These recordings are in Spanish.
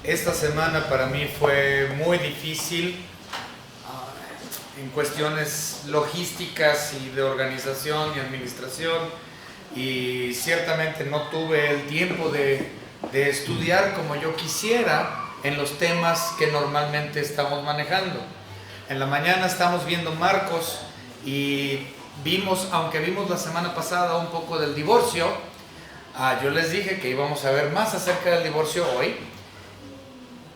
Esta semana para mí fue muy difícil en cuestiones logísticas y de organización y administración, y ciertamente no tuve el tiempo de estudiar como yo quisiera en los temas que normalmente estamos manejando. En la mañana estamos viendo Marcos y aunque vimos la semana pasada un poco del divorcio, yo les dije que íbamos a ver más acerca del divorcio hoy,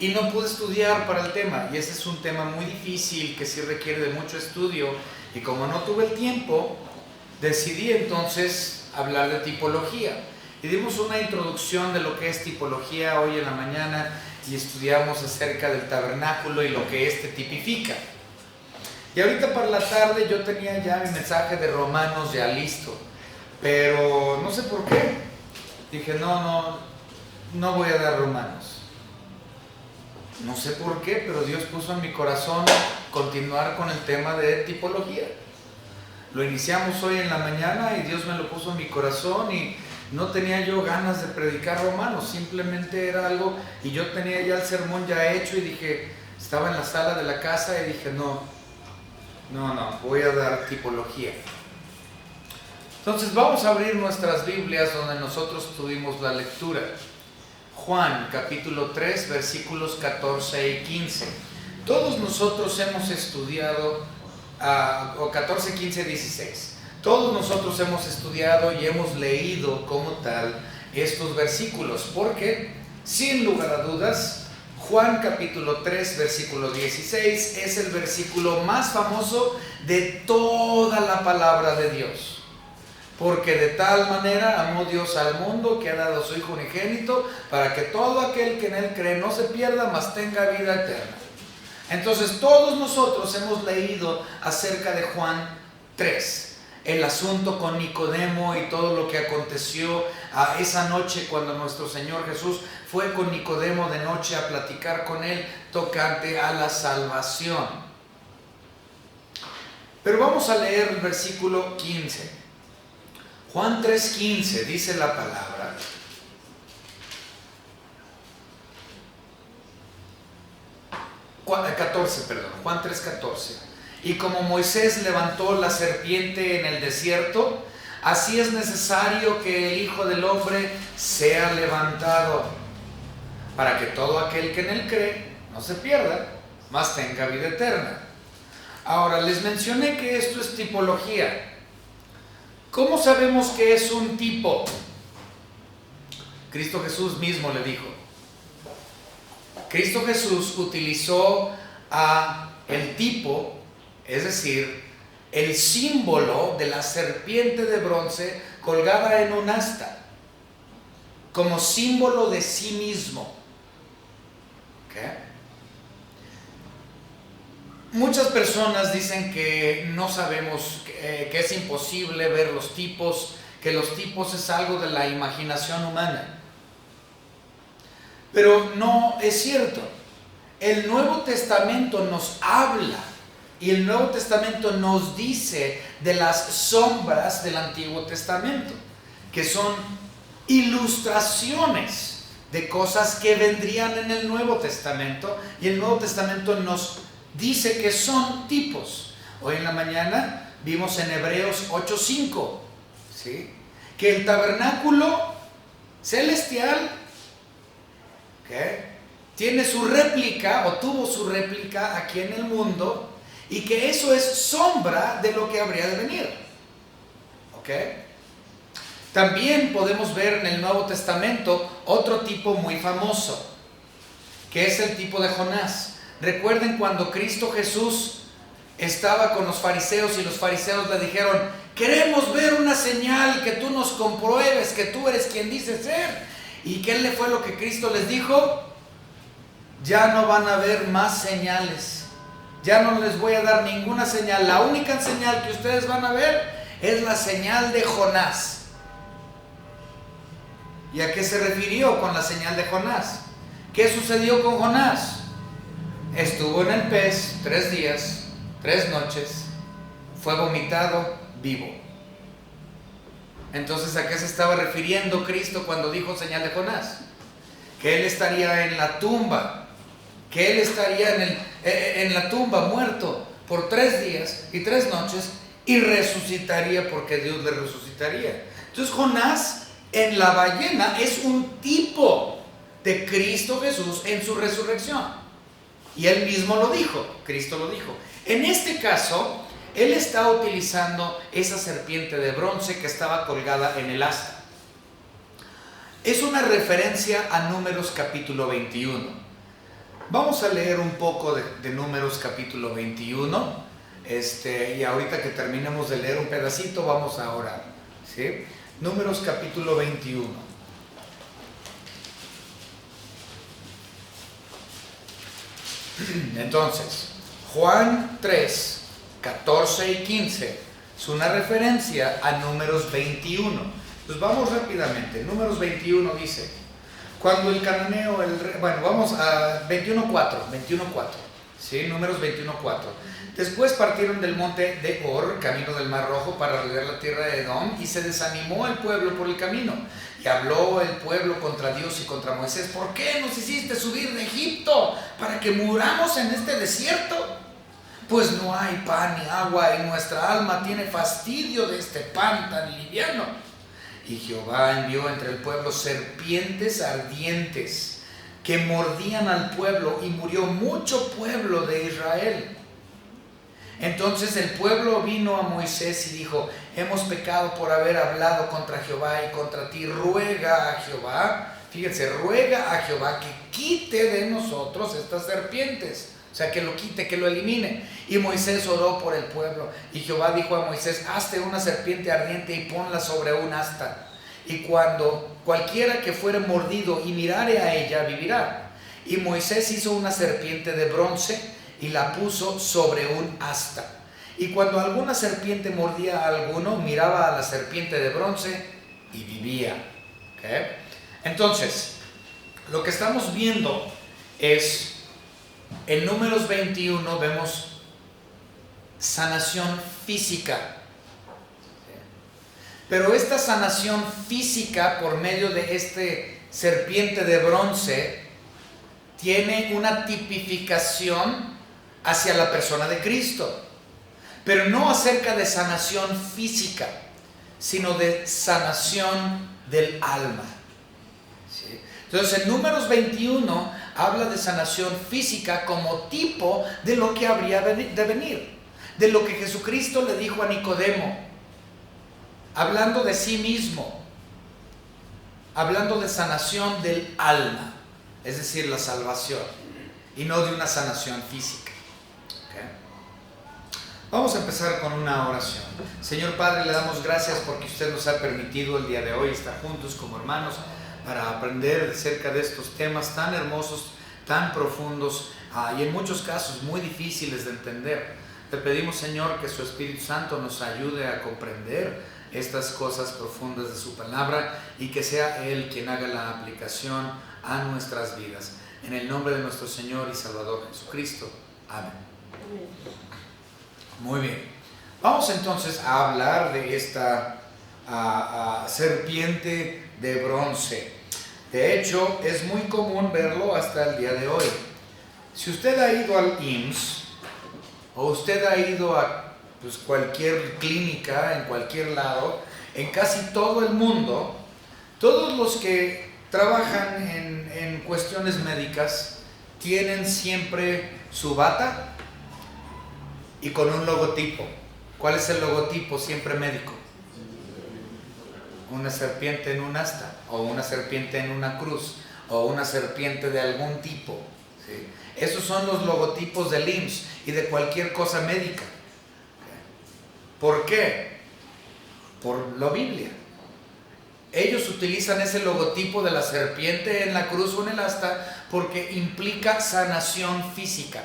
y no pude estudiar para el tema, y ese es un tema muy difícil que sí requiere de mucho estudio, y como no tuve el tiempo, decidí entonces hablar de tipología, y dimos una introducción de lo que es tipología hoy en la mañana, y estudiamos acerca del tabernáculo y lo que éste tipifica. Y ahorita para la tarde yo tenía ya mi mensaje de Romanos ya listo, pero no sé por qué, dije no voy a dar Romanos. No sé por qué, pero Dios puso en mi corazón continuar con el tema de tipología. Lo iniciamos hoy en la mañana y Dios me lo puso en mi corazón, y no tenía yo ganas de predicar Romanos, simplemente era algo, y yo tenía ya el sermón ya hecho, y dije, estaba en la sala de la casa y dije, no, voy a dar tipología. Entonces vamos a abrir nuestras Biblias donde nosotros tuvimos la lectura. Juan capítulo 3 versículos 14 y 15. Todos nosotros hemos estudiado, o 14, 15, 16. Todos nosotros hemos estudiado y hemos leído como tal estos versículos, porque sin lugar a dudas, Juan capítulo 3 versículo 16 es el versículo más famoso de toda la palabra de Dios. Porque de tal manera amó Dios al mundo que ha dado a su Hijo unigénito, para que todo aquel que en Él cree no se pierda, mas tenga vida eterna. Entonces todos nosotros hemos leído acerca de Juan 3, el asunto con Nicodemo y todo lo que aconteció esa noche cuando nuestro Señor Jesús fue con Nicodemo de noche a platicar con él tocante a la salvación. Pero vamos a leer el versículo 15. Juan 3:15 dice la palabra: Juan 3:14. Y como Moisés levantó la serpiente en el desierto, así es necesario que el Hijo del Hombre sea levantado, para que todo aquel que en él cree no se pierda, mas tenga vida eterna. Ahora, les mencioné que esto es tipología. ¿Cómo sabemos que es un tipo? Cristo Jesús mismo le dijo. Cristo Jesús utilizó el tipo, es decir, el símbolo de la serpiente de bronce colgada en un asta, como símbolo de sí mismo. ¿Okay? Muchas personas dicen que no sabemos, que es imposible ver los tipos, que los tipos es algo de la imaginación humana. Pero no es cierto. El Nuevo Testamento nos habla, y el Nuevo Testamento nos dice de las sombras del Antiguo Testamento, que son ilustraciones de cosas que vendrían en el Nuevo Testamento, y el Nuevo Testamento nos dice que son tipos. Hoy en la mañana vimos en Hebreos 8:5, ¿sí?, que el tabernáculo celestial, tiene su réplica, o tuvo su réplica aquí en el mundo, y que eso es sombra de lo que habría de venir. También podemos ver en el Nuevo Testamento otro tipo muy famoso, que es el tipo de Jonás. Recuerden cuando Cristo Jesús estaba con los fariseos, y los fariseos le dijeron: queremos ver una señal, que tú nos compruebes que tú eres quien dices ser. ¿Y qué fue lo que Cristo les dijo? Ya no van a haber más señales, ya no les voy a dar ninguna señal. La única señal que ustedes van a ver es la señal de Jonás. ¿Y a qué se refirió con la señal de Jonás? ¿Qué sucedió con Jonás? Estuvo en el pez 3 días, 3 noches, fue vomitado vivo. Entonces, ¿a qué se estaba refiriendo Cristo cuando dijo señal de Jonás? que Él estaría en la tumba, que Él estaría en la tumba muerto por 3 días y 3 noches y resucitaría porque Dios le resucitaría. Entonces Jonás en la ballena es un tipo de Cristo Jesús en su resurrección. Y Él mismo lo dijo, Cristo lo dijo. En este caso, Él está utilizando esa serpiente de bronce que estaba colgada en el asta. Es una referencia a Números capítulo 21. Vamos a leer un poco de Números capítulo 21. Y ahorita que terminemos de leer un pedacito, vamos a orar, ¿sí? Números capítulo 21. Entonces, Juan 3, 14 y 15 es una referencia a Números 21. Pues vamos rápidamente. Números 21 dice: cuando el cananeo, bueno, vamos a 21.4, ¿sí? Números 21.4. Después partieron del monte de Or, camino del Mar Rojo, para rodear la tierra de Edom, y se desanimó el pueblo por el camino. Y habló el pueblo contra Dios y contra Moisés: ¿por qué nos hiciste subir de Egipto para que muramos en este desierto? Pues no hay pan ni agua, y nuestra alma tiene fastidio de este pan tan liviano. Y Jehová envió entre el pueblo serpientes ardientes que mordían al pueblo, y murió mucho pueblo de Israel. Entonces el pueblo vino a Moisés y dijo: hemos pecado por haber hablado contra Jehová y contra ti. Ruega a Jehová, fíjense, ruega a Jehová que quite de nosotros estas serpientes. O sea, que lo quite, que lo elimine. Y Moisés oró por el pueblo. Y Jehová dijo a Moisés: hazte una serpiente ardiente y ponla sobre un asta. Y cuando cualquiera que fuere mordido y mirare a ella, vivirá. Y Moisés hizo una serpiente de bronce y la puso sobre un asta. Y cuando alguna serpiente mordía a alguno, miraba a la serpiente de bronce y vivía. ¿Okay? Entonces, lo que estamos viendo es, en Números 21 vemos sanación física. Pero esta sanación física por medio de este serpiente de bronce tiene una tipificación hacia la persona de Cristo, pero no acerca de sanación física, sino de sanación del alma. ¿Sí? Entonces en Números 21 habla de sanación física como tipo de lo que habría de venir, de lo que Jesucristo le dijo a Nicodemo, hablando de sí mismo, hablando de sanación del alma, es decir, la salvación, y no de una sanación física. ¿Okay? Vamos a empezar con una oración. Señor Padre, le damos gracias porque usted nos ha permitido el día de hoy estar juntos como hermanos para aprender acerca de estos temas tan hermosos, tan profundos, y en muchos casos muy difíciles de entender. Te pedimos, Señor, que su Espíritu Santo nos ayude a comprender estas cosas profundas de su palabra, y que sea Él quien haga la aplicación a nuestras vidas. En el nombre de nuestro Señor y Salvador Jesucristo. Amén. Muy bien. Vamos entonces a hablar de esta serpiente de bronce. De hecho, es muy común verlo hasta el día de hoy. Si usted ha ido al IMSS o usted ha ido a cualquier clínica, en cualquier lado, en casi todo el mundo, todos los que trabajan en cuestiones médicas tienen siempre su bata y con un logotipo. ¿Cuál es el logotipo siempre médico? Una serpiente en un asta, o una serpiente en una cruz, o una serpiente de algún tipo, ¿sí? Esos son los logotipos del IMSS y de cualquier cosa médica. ¿Por qué? Por la Biblia. Ellos utilizan ese logotipo de la serpiente en la cruz o en el asta porque implica sanación física.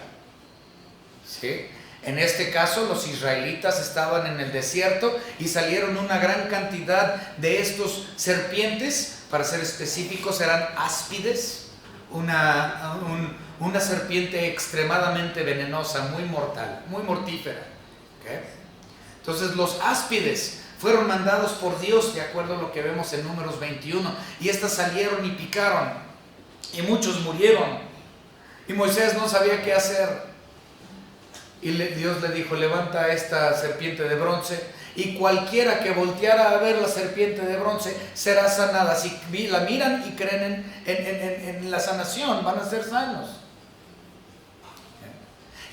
¿Sí? En este caso, los israelitas estaban en el desierto y salieron una gran cantidad de estos serpientes. Para ser específicos, eran áspides, una serpiente extremadamente venenosa, muy mortal, muy mortífera. ¿Okay? Entonces los áspides fueron mandados por Dios, de acuerdo a lo que vemos en Números 21, y estas salieron y picaron. y muchos murieron. Y Moisés no sabía qué hacer. Y Dios le dijo: levanta esta serpiente de bronce, y cualquiera que volteara a ver la serpiente de bronce será sanada. Si la miran y creen en la sanación, van a ser sanos.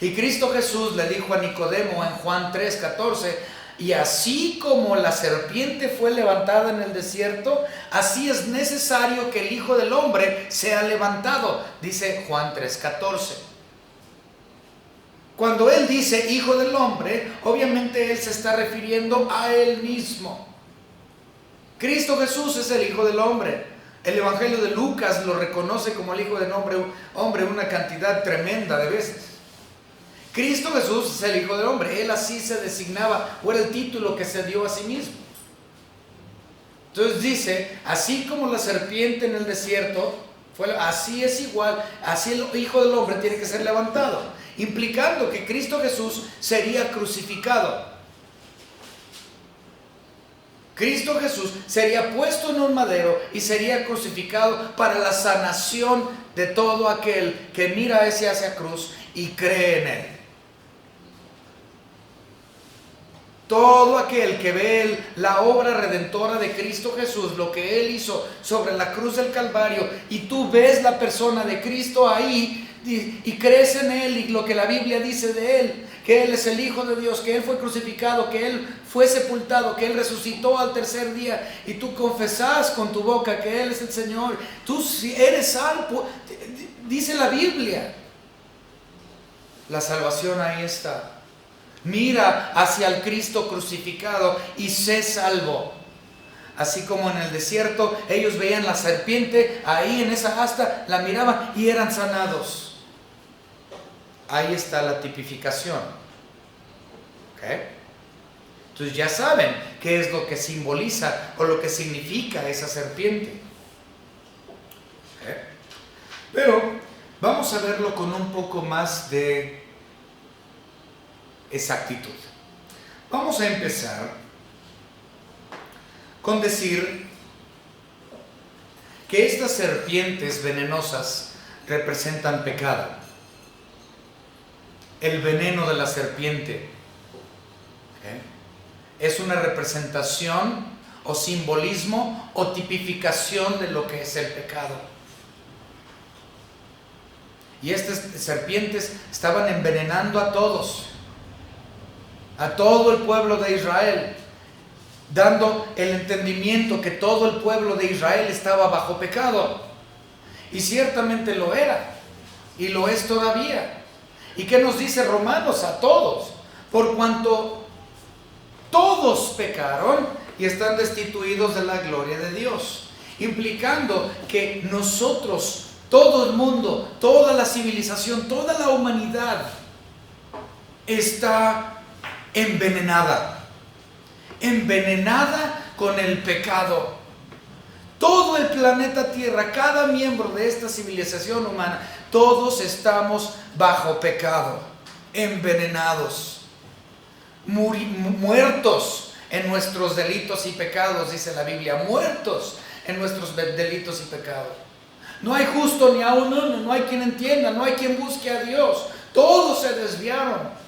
Y Cristo Jesús le dijo a Nicodemo en Juan 3:14: y así como la serpiente fue levantada en el desierto, así es necesario que el Hijo del Hombre sea levantado, dice Juan 3:14. Cuando él dice Hijo del Hombre, obviamente él se está refiriendo a él mismo. Cristo Jesús es el Hijo del Hombre. El Evangelio de Lucas lo reconoce como el Hijo del Hombre una cantidad tremenda de veces. Cristo Jesús es el Hijo del Hombre. Él así se designaba, o era el título que se dio a sí mismo. Entonces dice: así como la serpiente en el desierto, así es igual, así el Hijo del Hombre tiene que ser levantado, implicando que Cristo Jesús sería crucificado. Cristo Jesús sería puesto en un madero y sería crucificado para la sanación de todo aquel que mira hacia cruz y cree en él. Todo aquel que ve la obra redentora de Cristo Jesús, lo que Él hizo sobre la cruz del Calvario, y tú ves la persona de Cristo ahí y crees en Él y lo que la Biblia dice de Él, que Él es el Hijo de Dios, que Él fue crucificado, que Él fue sepultado, que Él resucitó al tercer día, y tú confesas con tu boca que Él es el Señor, tú eres salvo. Dice la Biblia, la salvación ahí está. Mira hacia el Cristo crucificado y sé salvo. Así como en el desierto ellos veían la serpiente ahí en esa asta, la miraban y eran sanados. Ahí está la tipificación. ¿Okay? Entonces ya saben qué es lo que simboliza o lo que significa esa serpiente. ¿Okay? Pero vamos a verlo con un poco más de exactitud. Vamos a empezar con decir que estas serpientes venenosas representan pecado. El veneno de la serpiente es una representación o simbolismo o tipificación de lo que es el pecado. Y estas serpientes estaban envenenando a todos, a todo el pueblo de Israel, dando el entendimiento que todo el pueblo de Israel estaba bajo pecado. Y ciertamente lo era, y lo es todavía. ¿Y qué nos dice Romanos? A todos, por cuanto todos pecaron y están destituidos de la gloria de Dios, implicando que nosotros, todo el mundo, toda la civilización, toda la humanidad está envenenada con el pecado. Todo el planeta Tierra, cada miembro de esta civilización humana, todos estamos bajo pecado, envenenados, muertos en nuestros delitos y pecados, dice la Biblia, muertos en nuestros delitos y pecados. No hay justo ni aún uno, no hay quien entienda, no hay quien busque a Dios. Todos se desviaron.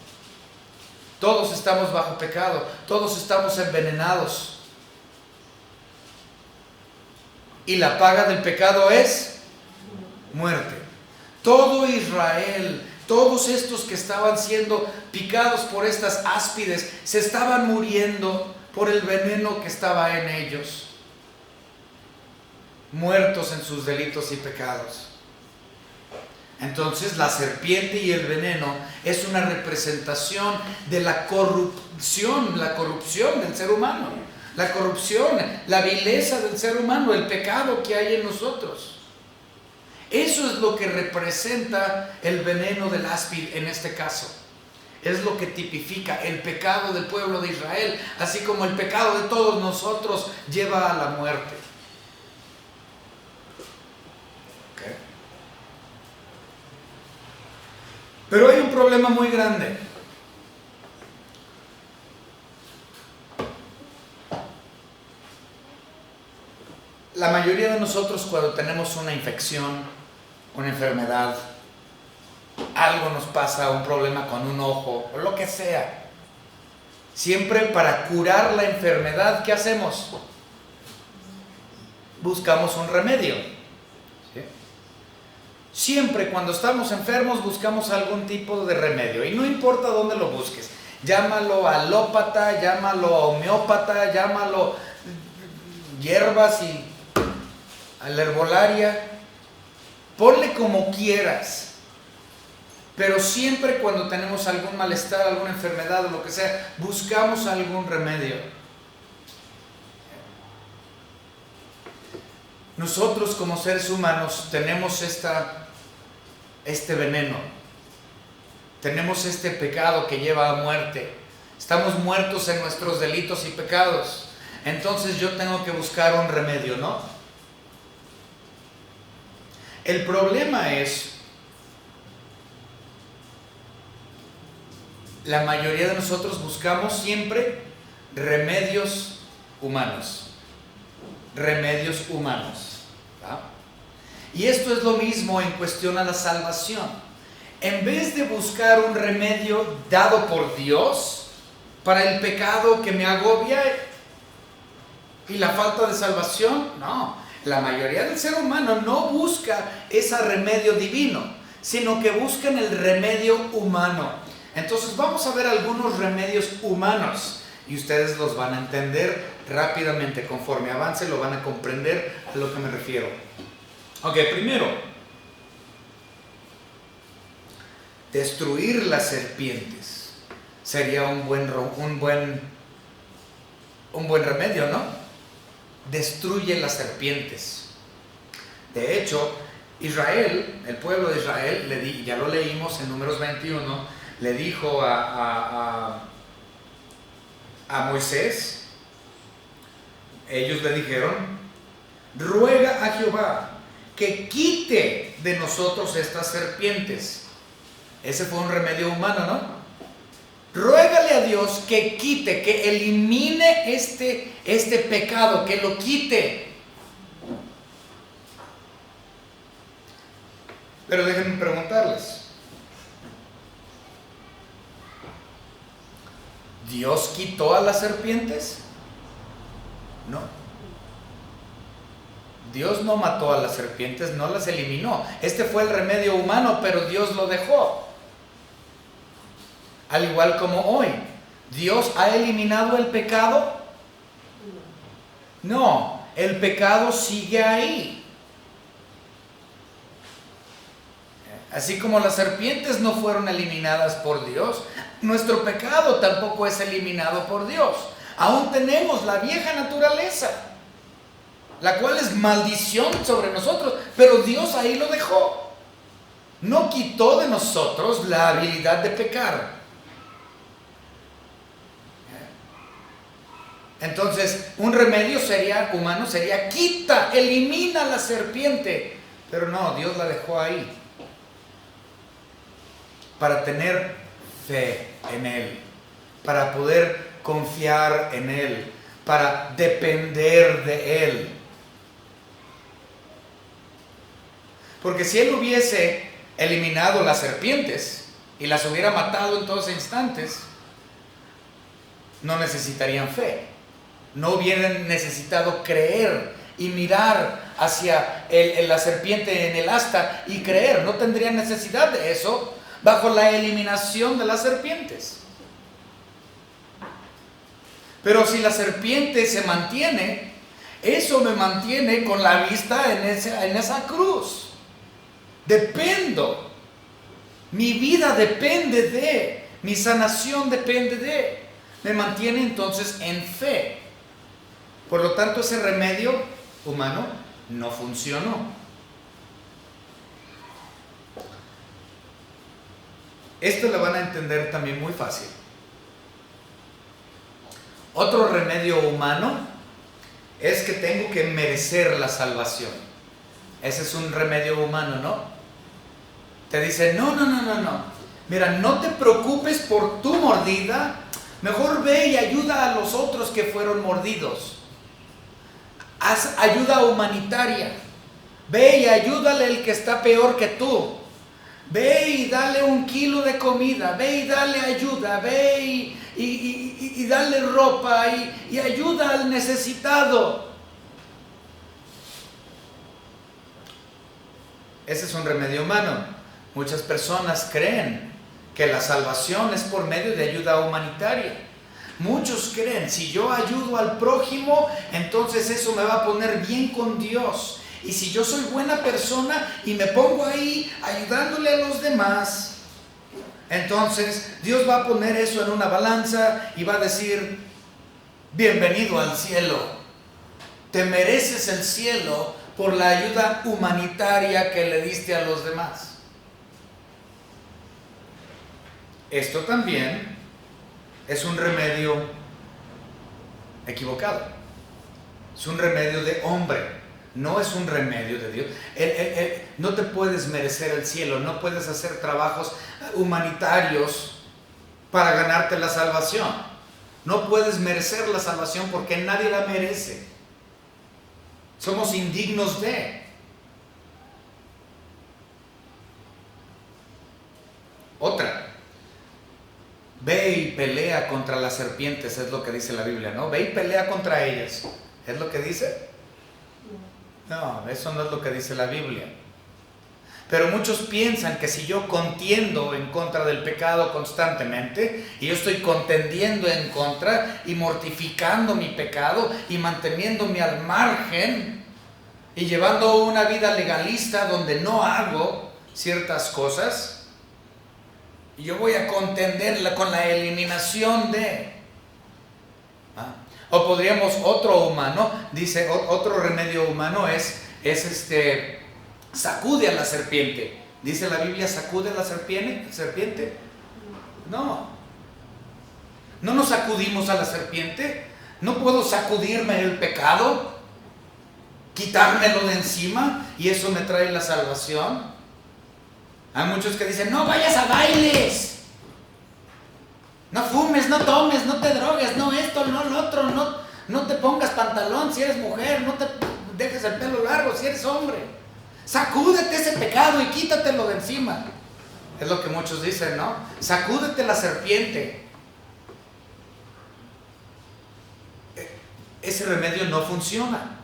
Todos estamos bajo pecado, todos estamos envenenados. Y la paga del pecado es muerte. Todo Israel, todos estos que estaban siendo picados por estas áspides, se estaban muriendo por el veneno que estaba en ellos. Muertos en sus delitos y pecados. Entonces la serpiente y el veneno es una representación de la corrupción del ser humano, la corrupción, la vileza del ser humano, el pecado que hay en nosotros. Eso es lo que representa el veneno del áspid en este caso. Es lo que tipifica el pecado del pueblo de Israel, así como el pecado de todos nosotros lleva a la muerte. Pero hay un problema muy grande. La mayoría de nosotros, cuando tenemos una infección, una enfermedad, algo nos pasa, un problema con un ojo o lo que sea. Siempre para curar la enfermedad, ¿qué hacemos? Buscamos un remedio. ¿Sí? Siempre cuando estamos enfermos buscamos algún tipo de remedio y no importa dónde lo busques. Llámalo alópata, llámalo homeópata, llámalo hierbas y a la herbolaria. Ponle como quieras. Pero siempre cuando tenemos algún malestar, alguna enfermedad o lo que sea, buscamos algún remedio. Nosotros como seres humanos tenemos este veneno. Tenemos este pecado que lleva a muerte. Estamos muertos en nuestros delitos y pecados. Entonces yo tengo que buscar un remedio, ¿no? El problema es, la mayoría de nosotros buscamos siempre remedios humanos. Remedios humanos. ¿Va? Y esto es lo mismo en cuestión a la salvación. En vez de buscar un remedio dado por Dios para el pecado que me agobia y la falta de salvación, no. La mayoría del ser humano no busca ese remedio divino, sino que buscan el remedio humano. Entonces vamos a ver algunos remedios humanos y ustedes los van a entender rápidamente. Conforme avance lo van a comprender a lo que me refiero. Ok, primero, destruir las serpientes sería un buen remedio, ¿no? Destruye las serpientes. De hecho, Israel, el pueblo de Israel, ya lo leímos en Números 21, le dijo a Moisés, ellos le dijeron, ruega a Jehová que quite de nosotros estas serpientes. Ese fue un remedio humano, ¿no? Ruégale a Dios que quite, que elimine este pecado, que lo quite. Pero déjenme preguntarles, ¿Dios quitó a las serpientes? No. Dios no mató a las serpientes, no las eliminó. Este fue el remedio humano, pero Dios lo dejó. Al igual como hoy, ¿Dios ha eliminado el pecado? No, el pecado sigue ahí. Así como las serpientes no fueron eliminadas por Dios, nuestro pecado tampoco es eliminado por Dios. Aún tenemos la vieja naturaleza, la cual es maldición sobre nosotros, pero Dios ahí lo dejó. No quitó de nosotros la habilidad de pecar. Entonces, un remedio humano sería quita, elimina la serpiente. Pero no, Dios la dejó ahí para tener fe en Él, para poder confiar en Él, para depender de Él. Porque si Él hubiese eliminado las serpientes y las hubiera matado en todos instantes, no necesitarían fe. No hubieran necesitado creer y mirar hacia la serpiente en el asta y creer. No tendrían necesidad de eso bajo la eliminación de las serpientes. Pero si la serpiente se mantiene, eso me mantiene con la vista en esa cruz. Dependo. Mi vida depende de, mi sanación depende de. Me mantiene entonces en fe. Por lo tanto, ese remedio humano no funcionó. Esto lo van a entender también muy fácil. Otro remedio humano es que tengo que merecer la salvación. Ese es un remedio humano, ¿no? Te dice, no. Mira, no te preocupes por tu mordida. Mejor ve y ayuda a los otros que fueron mordidos. Haz ayuda humanitaria. Ve y ayúdale al que está peor que tú. Ve y dale 1 kilo de comida. Ve y dale ayuda. Ve y dale ropa y ayuda al necesitado. Ese es un remedio humano. Muchas personas creen que la salvación es por medio de ayuda humanitaria. Muchos creen, si yo ayudo al prójimo, entonces eso me va a poner bien con Dios. Y si yo soy buena persona y me pongo ahí ayudándole a los demás, entonces Dios va a poner eso en una balanza y va a decir, bienvenido al cielo. Te mereces el cielo por la ayuda humanitaria que le diste a los demás. Esto también es un remedio equivocado. Es un remedio de hombre. No es un remedio de Dios. No te puedes merecer el cielo. No puedes hacer trabajos humanitarios para ganarte la salvación. No puedes merecer la salvación porque nadie la merece. Somos indignos de. Otra. Ve y pelea contra las serpientes, es lo que dice la Biblia, ¿no? Ve y pelea contra ellas. ¿Es lo que dice? No, eso no es lo que dice la Biblia. Pero muchos piensan que si yo contiendo en contra del pecado constantemente, y yo estoy contendiendo en contra y mortificando mi pecado y manteniéndome al margen y llevando una vida legalista donde no hago ciertas cosas, y yo voy a contenderla con la eliminación de. O podríamos, otro humano, dice, otro remedio humano es sacude a la serpiente. Dice la Biblia, ¿sacude a la serpiente? No. ¿No nos sacudimos a la serpiente? ¿No puedo sacudirme el pecado? ¿Quitármelo de encima? ¿Y eso me trae la salvación? Hay muchos que dicen, no vayas a bailes, no fumes, no tomes, no te drogues, no esto, no lo otro, no te pongas pantalón si eres mujer, no te dejes el pelo largo si eres hombre. Sacúdete ese pecado y quítatelo de encima. Es lo que muchos dicen, ¿no? Sacúdete la serpiente. Ese remedio no funciona.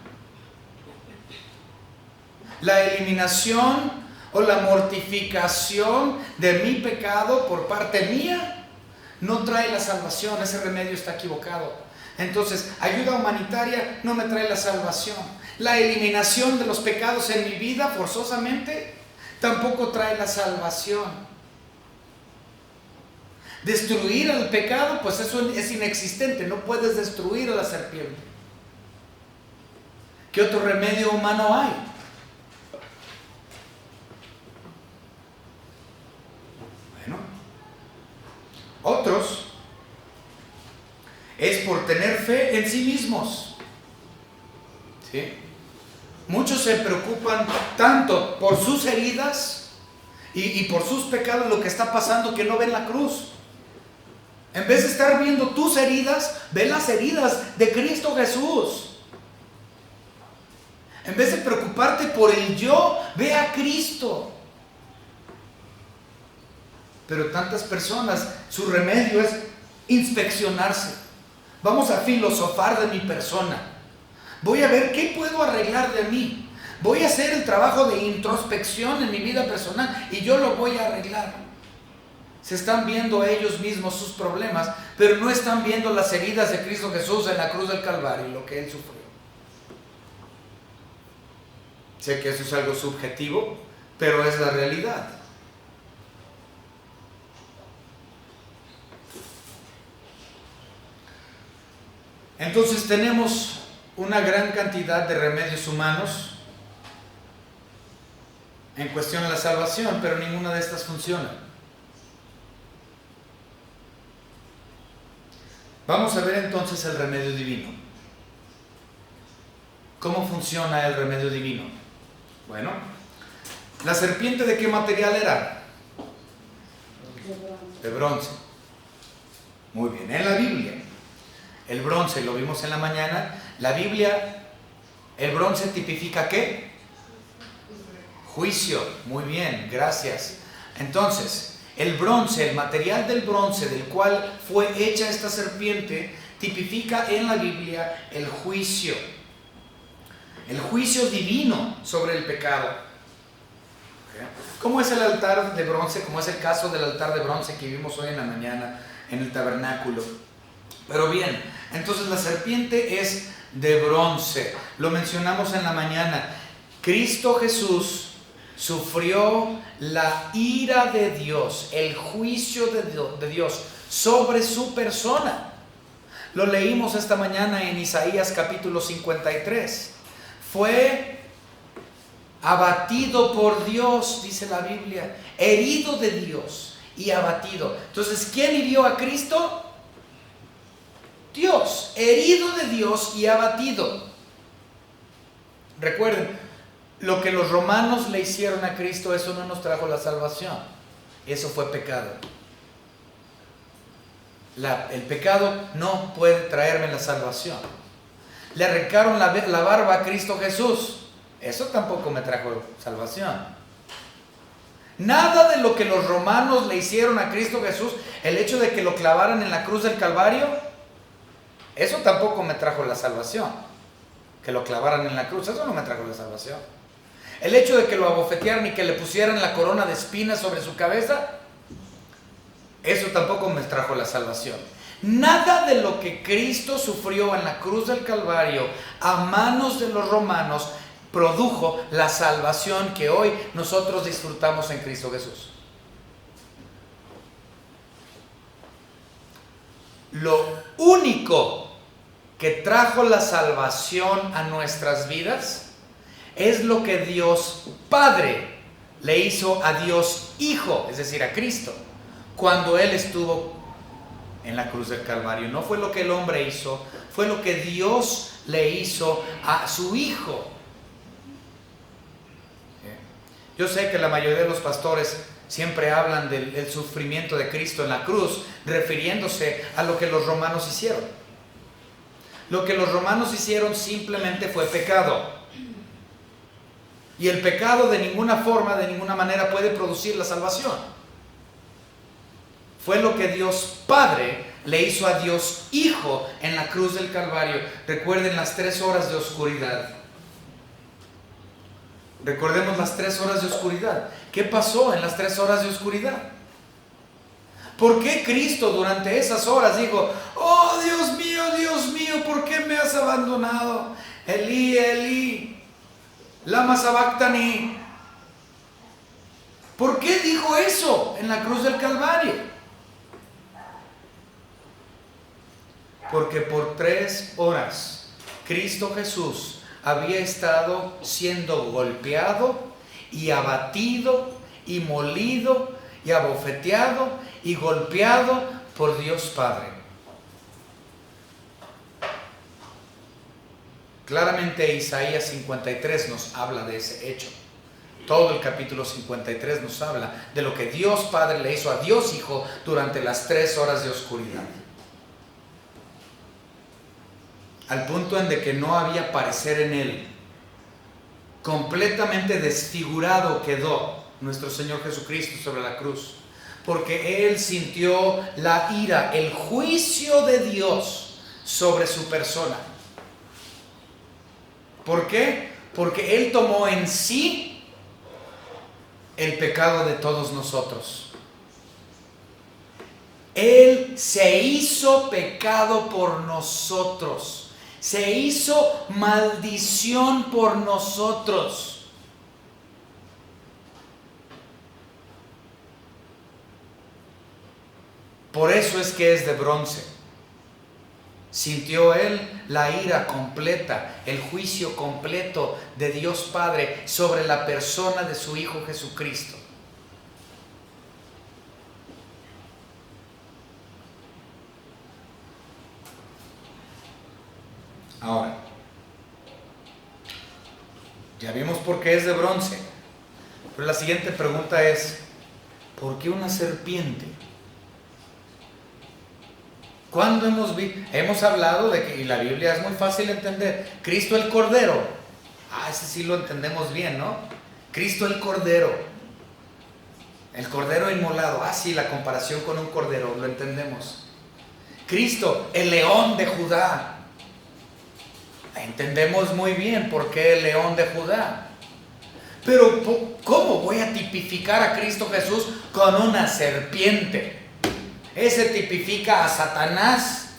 La eliminación o la mortificación de mi pecado por parte mía no trae la salvación. Ese remedio está equivocado. Entonces, ayuda humanitaria no me trae la salvación. La eliminación de los pecados en mi vida forzosamente tampoco trae la salvación. Destruir al pecado, pues eso es inexistente. No puedes destruir a la serpiente. ¿Qué otro remedio humano hay? Otros es por tener fe en sí mismos. ¿Sí? Muchos se preocupan tanto por sus heridas y por sus pecados, lo que está pasando, que no ven la cruz. En vez de estar viendo tus heridas, ve las heridas de Cristo Jesús. En vez de preocuparte por el yo, ve a Cristo. Pero tantas personas, su remedio es inspeccionarse. Vamos a filosofar de mi persona. Voy a ver qué puedo arreglar de mí. Voy a hacer el trabajo de introspección en mi vida personal y yo lo voy a arreglar. Se están viendo ellos mismos sus problemas, pero no están viendo las heridas de Cristo Jesús en la cruz del Calvario, lo que Él sufrió. Sé que eso es algo subjetivo, pero es la realidad. Entonces tenemos una gran cantidad de remedios humanos en cuestión de la salvación, pero ninguna de estas funciona. Vamos a ver entonces el remedio divino. ¿Cómo funciona el remedio divino? Bueno, ¿la serpiente de qué material era? De bronce. Muy bien, en la Biblia. El bronce, lo vimos en la mañana, la Biblia, el bronce tipifica ¿qué? Juicio, muy bien, gracias. Entonces, el bronce, el material del bronce del cual fue hecha esta serpiente, tipifica en la Biblia el juicio divino sobre el pecado. ¿Cómo es el altar de bronce? Como es el caso del altar de bronce que vimos hoy en la mañana en el tabernáculo. Pero bien, entonces la serpiente es de bronce. Lo mencionamos en la mañana. Cristo Jesús sufrió la ira de Dios, el juicio de Dios sobre su persona. Lo leímos esta mañana en Isaías capítulo 53. Fue abatido por Dios, dice la Biblia, herido de Dios y abatido. Entonces, ¿quién hirió a Cristo? Dios, herido de Dios y abatido. Recuerden, lo que los romanos le hicieron a Cristo, eso no nos trajo la salvación. Eso fue pecado. El pecado no puede traerme la salvación. Le arrancaron la barba a Cristo Jesús. Eso tampoco me trajo salvación. Nada de lo que los romanos le hicieron a Cristo Jesús, el hecho de que lo clavaran en la cruz del Calvario, eso tampoco me trajo la salvación. Que lo clavaran en la cruz, eso no me trajo la salvación. El hecho de que lo abofetearan y que le pusieran la corona de espinas sobre su cabeza, eso tampoco me trajo la salvación. Nada de lo que Cristo sufrió en la cruz del Calvario a manos de los romanos produjo la salvación que hoy nosotros disfrutamos en Cristo Jesús. Lo único que trajo la salvación a nuestras vidas es lo que Dios Padre le hizo a Dios Hijo, es decir, a Cristo, cuando Él estuvo en la cruz del Calvario. No fue lo que el hombre hizo, fue lo que Dios le hizo a su Hijo. Yo sé que la mayoría de los pastores siempre hablan del sufrimiento de Cristo en la cruz, refiriéndose a lo que los romanos hicieron. Lo que los romanos hicieron simplemente fue pecado. Y el pecado de ninguna forma, de ninguna manera puede producir la salvación. Fue lo que Dios Padre le hizo a Dios Hijo en la cruz del Calvario. Recuerden las 3 horas de oscuridad. Recordemos las 3 horas de oscuridad. ¿Qué pasó en las 3 horas de oscuridad? ¿Por qué Cristo durante esas horas dijo: oh Dios mío, ¿por qué me has abandonado? Elí, Elí, lama sabactani. ¿Por qué dijo eso en la cruz del Calvario? Porque por 3 horas Cristo Jesús había estado siendo golpeado y abatido y molido y abofeteado y golpeado por Dios Padre. Claramente Isaías 53 nos habla de ese hecho. Todo el capítulo 53 nos habla de lo que Dios Padre le hizo a Dios Hijo durante las 3 horas de oscuridad. Al punto en de que no había parecer en Él. Completamente desfigurado quedó nuestro Señor Jesucristo sobre la cruz, porque Él sintió la ira, el juicio de Dios sobre su persona. ¿Por qué? Porque Él tomó en sí el pecado de todos nosotros. Él se hizo pecado por nosotros. Se hizo maldición por nosotros. Por eso es que es de bronce. Sintió Él la ira completa, el juicio completo de Dios Padre sobre la persona de su Hijo Jesucristo. Ahora, ya vimos por qué es de bronce, pero la siguiente pregunta es: ¿por qué una serpiente? ¿Cuándo hemos hablado de que, y la Biblia es muy fácil de entender, Cristo el Cordero? Ese sí lo entendemos bien, ¿no? Cristo el Cordero inmolado. Ah, sí, la comparación con un cordero, lo entendemos. Cristo, el León de Judá. Entendemos muy bien por qué el León de Judá. Pero ¿cómo voy a tipificar a Cristo Jesús con una serpiente? Ese tipifica a Satanás.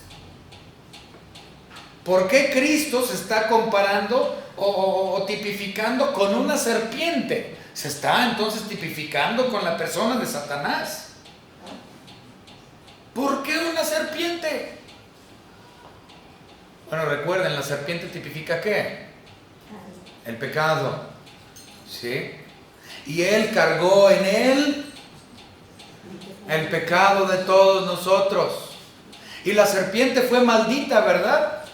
¿Por qué Cristo se está comparando o tipificando con una serpiente? Se está entonces tipificando con la persona de Satanás. ¿Por qué una serpiente? Bueno, recuerden, la serpiente tipifica ¿qué? El pecado. ¿Sí? Y Él cargó en Él el pecado de todos nosotros. Y la serpiente fue maldita, ¿verdad?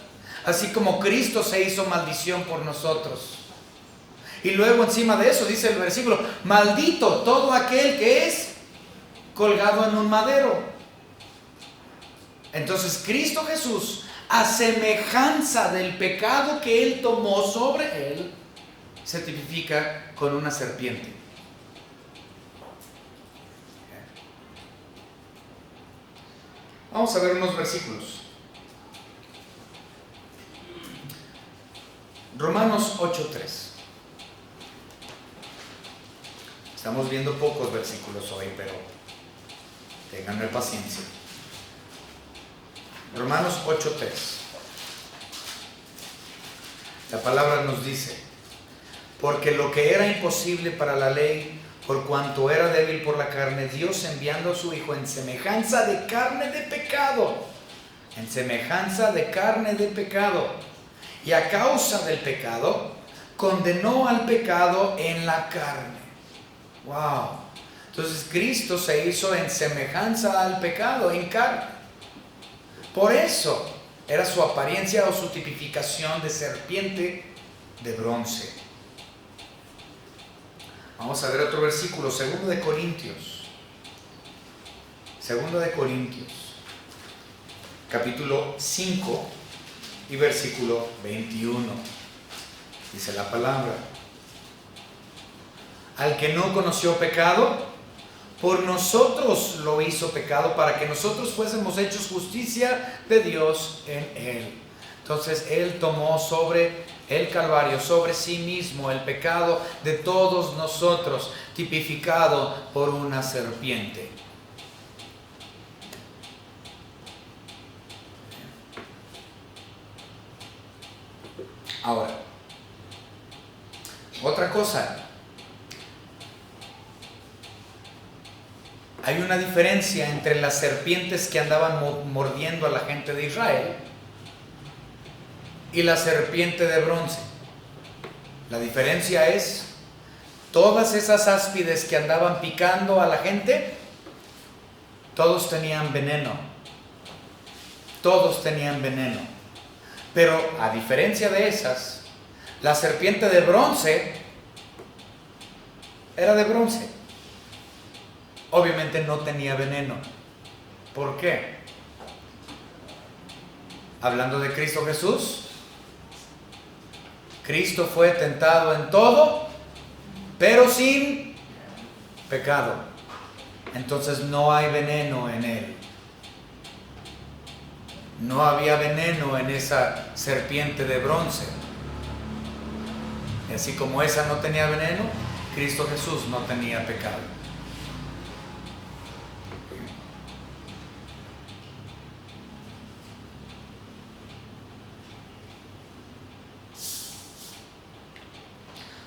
Así como Cristo se hizo maldición por nosotros. Y luego encima de eso dice el versículo: maldito todo aquel que es colgado en un madero. Entonces Cristo Jesús, a semejanza del pecado que Él tomó sobre Él, se tipifica con una serpiente. Vamos a ver unos versículos. Romanos 8:3. Estamos viendo pocos versículos hoy, pero ténganme paciencia. Romanos 8:3. La palabra nos dice: porque lo que era imposible para la ley, por cuanto era débil por la carne, Dios enviando a su Hijo en semejanza de carne de pecado, en semejanza de carne de pecado, y a causa del pecado, condenó al pecado en la carne. Wow. Entonces Cristo se hizo en semejanza al pecado, en carne. Por eso era su apariencia o su tipificación de serpiente de bronce. Vamos a ver otro versículo, 2 de Corintios. 2 de Corintios, capítulo 5 y versículo 21. Dice la palabra: al que no conoció pecado, por nosotros lo hizo pecado, para que nosotros fuésemos hechos justicia de Dios en Él. Entonces Él tomó sobre el Calvario, sobre sí mismo, el pecado de todos nosotros, tipificado por una serpiente. Ahora, otra cosa. Hay una diferencia entre las serpientes que andaban mordiendo a la gente de Israel y la serpiente de bronce. La diferencia es: todas esas áspides que andaban picando a la gente, todos tenían veneno. Todos tenían veneno. Pero a diferencia de esas, la serpiente de bronce era de bronce. Obviamente no tenía veneno. ¿Por qué? Hablando de Cristo Jesús, Cristo fue tentado en todo, pero sin pecado. Entonces no hay veneno en Él. No había veneno en esa serpiente de bronce. Y así como esa no tenía veneno, Cristo Jesús no tenía pecado.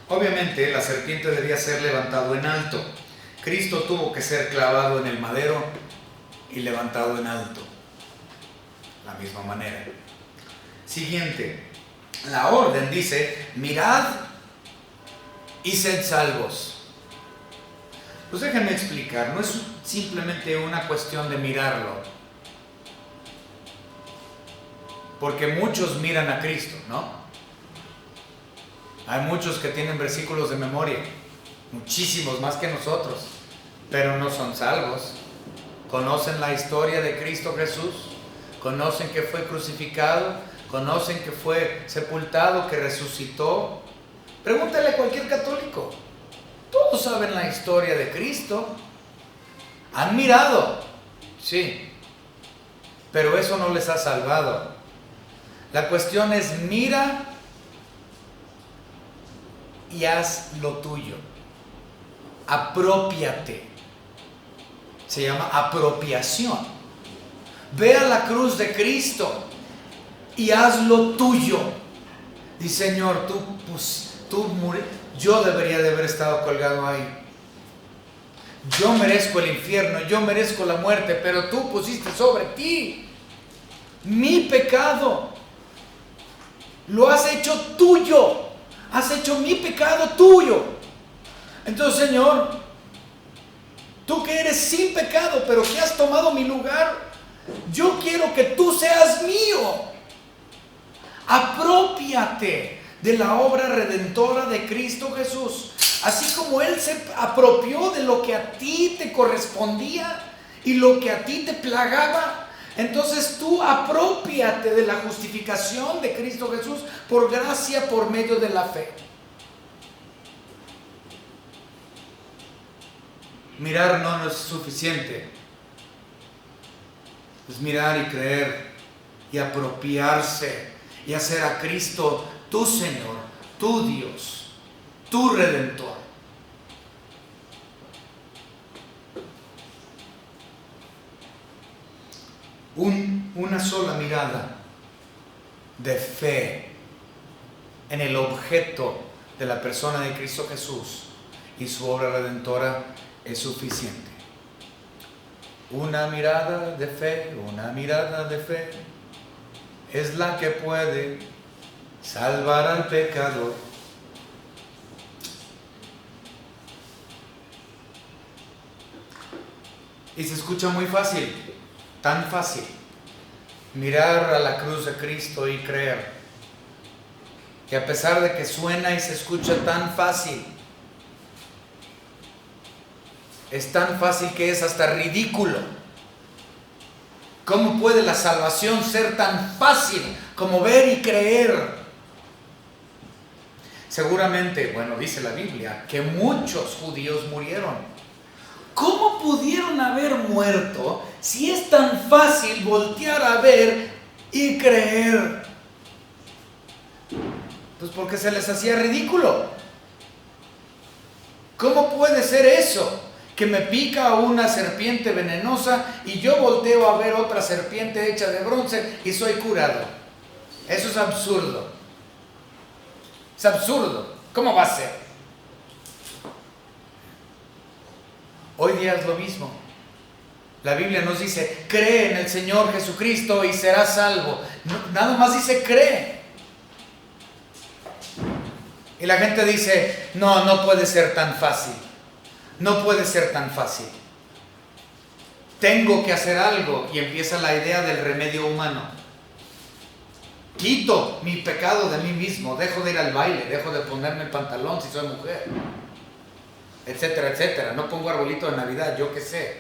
Obviamente la serpiente debía ser levantado en alto. Cristo tuvo que ser clavado en el madero y levantado en alto. La misma manera. Siguiente. La orden dice: mirad y sed salvos. Pues déjenme explicar. No es simplemente una cuestión de mirarlo. Porque muchos miran a Cristo, ¿no? Hay muchos que tienen versículos de memoria, muchísimos más que nosotros, pero no son salvos. Conocen la historia de Cristo Jesús, conocen que fue crucificado, conocen que fue sepultado, que resucitó. Pregúntale a cualquier católico. Todos saben la historia de Cristo. Han mirado, sí, pero eso no les ha salvado. La cuestión es: mira y haz lo tuyo. Aprópiate. Se llama apropiación. Ve a la cruz de Cristo y haz lo tuyo. Dice: Señor, yo debería de haber estado colgado ahí. Yo merezco el infierno, yo merezco la muerte, pero tú pusiste sobre ti mi pecado. Lo has hecho tuyo. Has hecho mi pecado tuyo. Entonces, Señor, tú que eres sin pecado, pero que has tomado mi lugar, yo quiero que tú seas mío. Aprópiate de la obra redentora de Cristo Jesús. Así como Él se apropió de lo que a ti te correspondía y lo que a ti te plagaba, entonces tú aprópiate de la justificación de Cristo Jesús por gracia, por medio de la fe. Mirar no es suficiente. Es mirar y creer y apropiarse y hacer a Cristo tu Señor, tu Dios, tu Redentor. Una sola mirada de fe en el objeto de la persona de Cristo Jesús y su obra redentora es suficiente. Una mirada de fe es la que puede salvar al pecador. Y se escucha muy fácil, tan fácil, mirar a la cruz de Cristo y creer, que a pesar de que suena y se escucha tan fácil, es tan fácil que es hasta ridículo. ¿Cómo puede la salvación ser tan fácil como ver y creer? Seguramente, bueno, dice la Biblia, que muchos judíos murieron. ¿Cómo pudieron haber muerto si es tan fácil voltear a ver y creer? Pues porque se les hacía ridículo. ¿Cómo puede ser eso? Que me pica una serpiente venenosa y yo volteo a ver otra serpiente hecha de bronce y soy curado. Eso es absurdo. Es absurdo. ¿Cómo va a ser? Hoy día es lo mismo. La Biblia nos dice: cree en el Señor Jesucristo y serás salvo. Nada más dice cree. Y la gente dice: no puede ser tan fácil. No puede ser tan fácil. Tengo que hacer algo. Y empieza la idea del remedio humano. Quito mi pecado de mí mismo. Dejo de ir al baile. Dejo de ponerme el pantalón si soy mujer. Etcétera, etcétera. No pongo arbolito de Navidad, yo qué sé.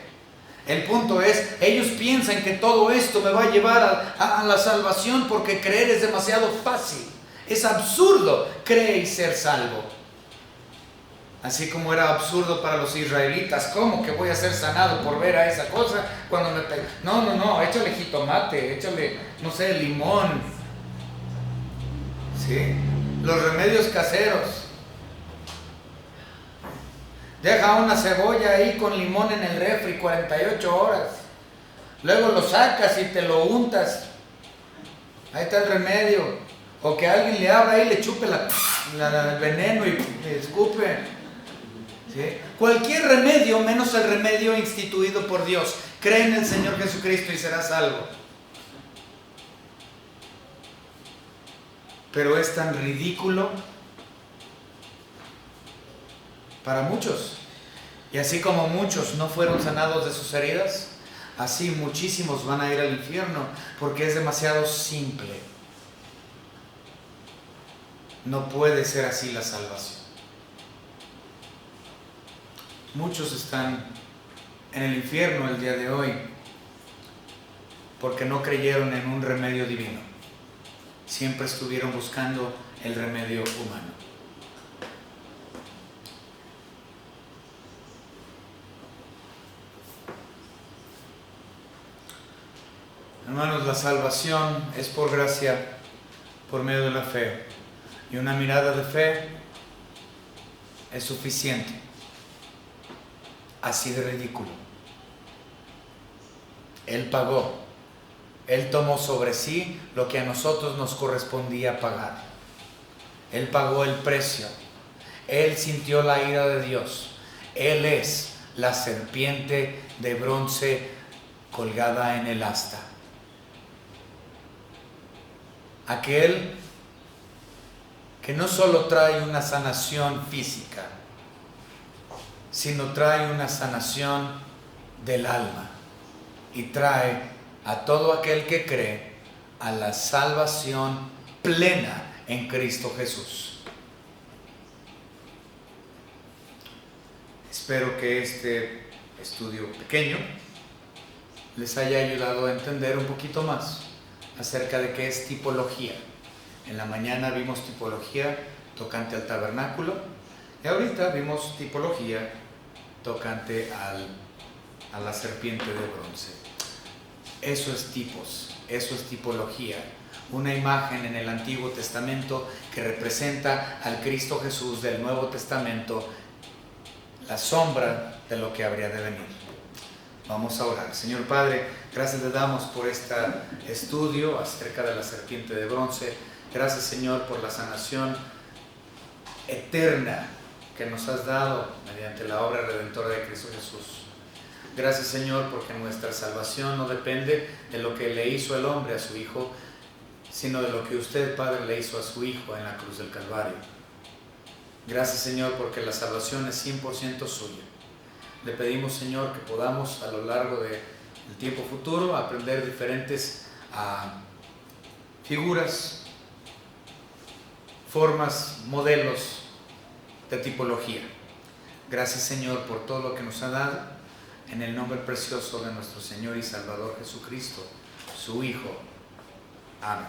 El punto es, ellos piensan que todo esto me va a llevar a la salvación porque creer es demasiado fácil. Es absurdo creer y ser salvo. Así como era absurdo para los israelitas. ¿Cómo que voy a ser sanado por ver a esa cosa cuando me pega? No, échale jitomate, échale, no sé, limón. ¿Sí? Los remedios caseros. Deja una cebolla ahí con limón en el refri 48 horas. Luego lo sacas y te lo untas. Ahí está el remedio. O que alguien le abra ahí y le chupe el veneno y escupe. ¿Sí? Cualquier remedio menos el remedio instituido por Dios. Cree en el Señor Jesucristo y serás salvo. Pero es tan ridículo para muchos. Y así como muchos no fueron sanados de sus heridas, así muchísimos van a ir al infierno porque es demasiado simple. No puede ser así la salvación. Muchos están en el infierno el día de hoy porque no creyeron en un remedio divino. Siempre estuvieron buscando el remedio humano. Hermanos, la salvación es por gracia, por medio de la fe. Y una mirada de fe es suficiente. Así de ridículo. Él pagó. Él tomó sobre sí lo que a nosotros nos correspondía pagar. Él pagó el precio. Él sintió la ira de Dios. Él es la serpiente de bronce colgada en el asta. Aquel que no solo trae una sanación física, sino trae una sanación del alma y trae a todo aquel que cree a la salvación plena en Cristo Jesús. Espero que este estudio pequeño les haya ayudado a entender un poquito más acerca de qué es tipología. En la mañana vimos tipología tocante al tabernáculo y ahorita vimos tipología tocante a la serpiente de bronce. Eso es tipos, eso es tipología. Una imagen en el Antiguo Testamento que representa al Cristo Jesús del Nuevo Testamento, la sombra de lo que habría de venir. Vamos a orar. Señor Padre, gracias le damos por este estudio acerca de la serpiente de bronce. Gracias, Señor, por la sanación eterna que nos has dado mediante la obra redentora de Cristo Jesús. Gracias, Señor, porque nuestra salvación no depende de lo que le hizo el hombre a su Hijo, sino de lo que usted, Padre, le hizo a su Hijo en la cruz del Calvario. Gracias, Señor, porque la salvación es 100% suya. Le pedimos, Señor, que podamos a lo largo del tiempo futuro aprender diferentes figuras, formas, modelos de tipología. Gracias, Señor, por todo lo que nos ha dado, en el nombre precioso de nuestro Señor y Salvador Jesucristo, su Hijo. Amén.